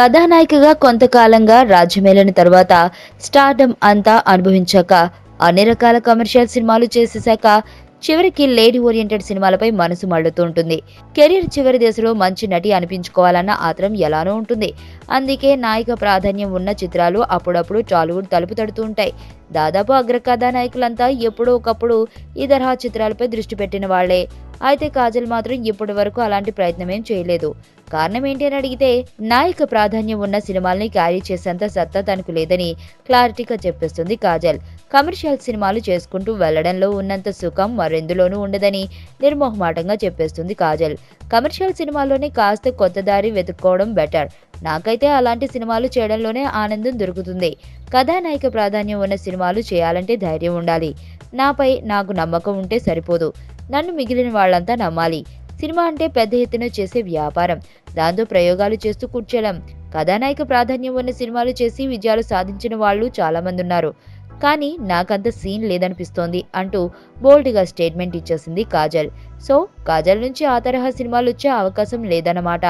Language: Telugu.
కథానాయికగా కొంతకాలంగా రాజ్యమేలిన తర్వాత స్టార్డమ్ అంతా అనుభవించాక అన్ని రకాల కమర్షియల్ సినిమాలు చేసేశాక చివరికి లేడీ ఓరియంటెడ్ సినిమాలపై మనసు మళ్లుతూ ఉంటుంది. కెరీర్ చివరి దశలో మంచి నటి అనిపించుకోవాలన్న ఆత్రం ఎలానో ఉంటుంది. అందుకే నాయిక ప్రాధాన్యం ఉన్న చిత్రాలు అప్పుడప్పుడు టాలీవుడ్ తలుపు తడుతూ ఉంటాయి. దాదాపు అగ్ర కథానాయకులంతా ఎప్పుడో ఒకప్పుడు ఈ తరహా చిత్రాలపై దృష్టి పెట్టిన వాళ్లే. అయితే కాజల్ మాత్రం ఇప్పటి వరకు అలాంటి ప్రయత్నమేం చేయలేదు. కారణం ఏంటి అని అడిగితే, నాయిక ప్రాధాన్యం ఉన్న సినిమాల్ని క్యారీ చేసేంత సత్తా తనకు లేదని క్లారిటీగా చెప్పేస్తుంది కాజల్. కమర్షియల్ సినిమాలు చేసుకుంటూ వెళ్లడంలో ఉన్నంత సుఖం మరెందులోనూ ఉండదని నిర్మోహమాటంగా చెప్పేస్తుంది కాజల్. కమర్షియల్ సినిమాల్లోనే కాస్త కొత్త దారి వెతుక్కోవడం బెటర్. నాకైతే అలాంటి సినిమాలు చేయడంలోనే ఆనందం దొరుకుతుంది. కథానాయిక ప్రాధాన్యం ఉన్న సినిమాలు చేయాలంటే ధైర్యం ఉండాలి. నాపై నాకు నమ్మకం ఉంటే సరిపోదు. నన్ను మిగిలిన వాళ్లంతా నమ్మాలి. సినిమా అంటే పెద్ద ఎత్తున చేసే వ్యాపారం. దాంతో ప్రయోగాలు చేస్తూ కూర్చోలేం. కథానాయిక ప్రాధాన్యం ఉన్న సినిమాలు చేసి విజయాలు సాధించిన వాళ్ళు చాలా మంది ఉన్నారు. కానీ నాకంత సీన్ లేదనిపిస్తోంది అంటూ బోల్డ్గా స్టేట్మెంట్ ఇచ్చేసింది కాజల్. సో కాజల్ నుంచి ఆ తరహా సినిమాలు వచ్చే అవకాశం లేదన్నమాట.